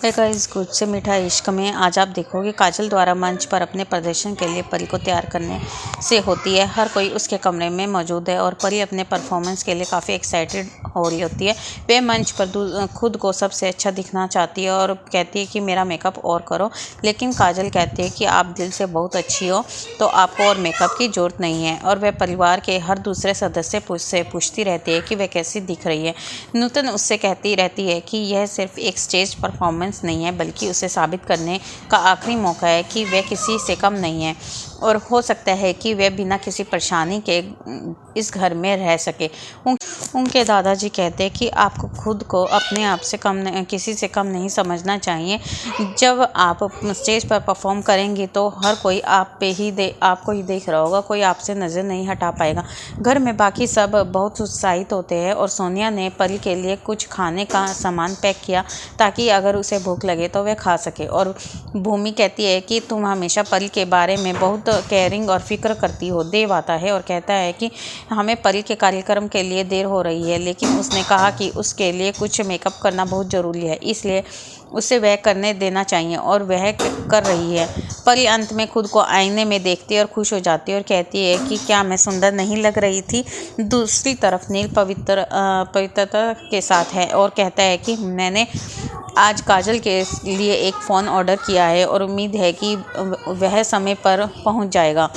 Hey guys, कुछ से मीठा इश्क में आज आप देखोगे काजल द्वारा मंच पर अपने प्रदर्शन के लिए परी को तैयार करने से होती है। हर कोई उसके कमरे में मौजूद है और परी अपने परफॉर्मेंस के लिए काफ़ी एक्साइटेड हो रही होती है। वह मंच पर खुद को सबसे अच्छा दिखना चाहती है और कहती है कि मेरा मेकअप और करो, लेकिन काजल कहती है कि आप दिल से बहुत अच्छी हो, तो आपको और मेकअप की ज़रूरत नहीं है। और वह परिवार के हर दूसरे सदस्य से पूछती रहती है कि वह कैसी दिख रही है। नूतन उससे कहती रहती है कि यह सिर्फ एक स्टेज परफॉर्मेंस नहीं है, बल्कि उसे साबित करने का आखिरी मौका है कि वह किसी से कम नहीं है और हो सकता है कि वह बिना किसी परेशानी के इस घर में रह सके। उनके दादाजी कहते हैं कि आपको खुद को अपने आप से किसी से कम नहीं समझना चाहिए। जब आप स्टेज पर परफॉर्म करेंगी तो हर कोई आपको ही देख रहा होगा, कोई आपसे नज़र नहीं हटा पाएगा। घर में बाकी सब बहुत उत्साहित होते हैं और सोनिया ने परी के लिए कुछ खाने का सामान पैक किया ताकि अगर उसे भूख लगे तो वह खा सके। और भूमि कहती है कि तुम हमेशा परी के बारे में बहुत केयरिंग और फिक्र करती हो। देव आता है और कहता है कि हमें परी के कार्यक्रम के लिए देर हो रही है, लेकिन उसने कहा कि उसके लिए कुछ मेकअप करना बहुत ज़रूरी है, इसलिए उसे वह करने देना चाहिए और वह कर रही है। परी अंत में खुद को आईने में देखती है और खुश हो जाती है और कहती है कि क्या मैं सुंदर नहीं लग रही थी। दूसरी तरफ नील पवित्रता के साथ है और कहता है कि मैंने आज काजल के लिए एक फ़ोन ऑर्डर किया है और उम्मीद है कि वह समय पर पहुंच जाएगा।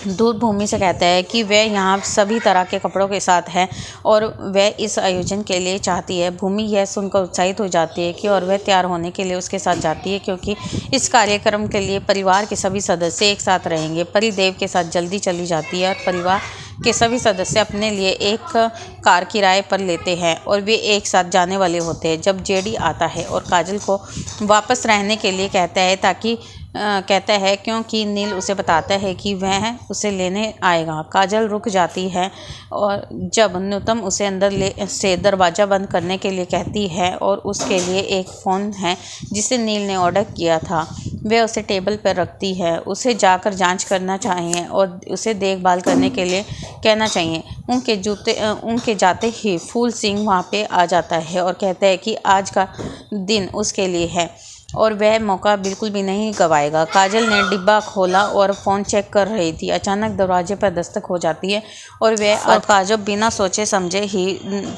दूध भूमि से कहता है कि वह यहाँ सभी तरह के कपड़ों के साथ है और वह इस आयोजन के लिए चाहती है। भूमि यह सुनकर उत्साहित हो जाती है कि और वह तैयार होने के लिए उसके साथ जाती है, क्योंकि इस कार्यक्रम के लिए परिवार के सभी सदस्य एक साथ रहेंगे। परी देव के साथ जल्दी चली जाती है और परिवार के सभी सदस्य अपने लिए एक कार किराए पर लेते हैं और वे एक साथ जाने वाले होते हैं। जब जेडी आता है और काजल को वापस रहने के लिए कहता है क्योंकि नील उसे बताता है कि वह उसे लेने आएगा। काजल रुक जाती है और जब न्यूतम उसे अंदर से दरवाज़ा बंद करने के लिए कहती है और उसके लिए एक फ़ोन है जिसे नील ने ऑर्डर किया था, वह उसे टेबल पर रखती है। उसे जाकर जांच करना चाहिए और उसे देखभाल करने के लिए कहना चाहिए। उनके जाते ही फूल सिंह वहाँ पे आ जाता है और कहता है कि आज का दिन उसके लिए है और वह मौका बिल्कुल भी नहीं गंवाएगा। काजल ने डिब्बा खोला और फ़ोन चेक कर रही थी। अचानक दरवाजे पर दस्तक हो जाती है और काजल बिना सोचे समझे ही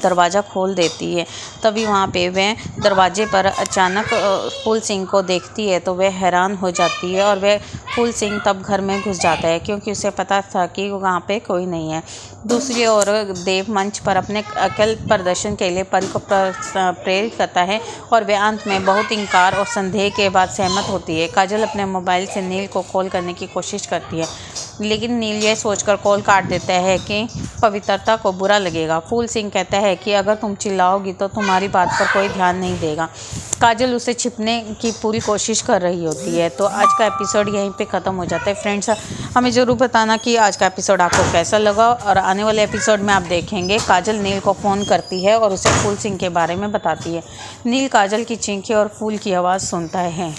दरवाज़ा खोल देती है। तभी वहाँ पे वह दरवाजे पर अचानक फूल सिंह को देखती है तो वह हैरान हो जाती है और वह फूल सिंह तब घर में घुस जाता है क्योंकि उसे पता था कि वहाँ पे कोई नहीं है। दूसरी ओर देव मंच पर अपने अकल प्रदर्शन के लिए परी को प्रेरित करता है और वह अंत में बहुत इंकार और संदेह के बाद सहमत होती है। काजल अपने मोबाइल से नील को कॉल करने की कोशिश करती है, लेकिन नील यह सोचकर कॉल काट देता है कि पवित्रता को बुरा लगेगा। फूल सिंह कहता है कि अगर तुम चिल्लाओगी तो तुम्हारी बात पर कोई ध्यान नहीं देगा। काजल उसे छिपने की पूरी कोशिश कर रही होती है। तो आज का एपिसोड यहीं पे ख़त्म हो जाता है। फ्रेंड्स, हमें ज़रूर बताना कि आज का एपिसोड आपको कैसा लगा और आने वाले एपिसोड में आप देखेंगे काजल नील को फ़ोन करती है और उसे फूल सिंह के बारे में बताती है। नील काजल की चीखें और फूल की आवाज़ सुनता है।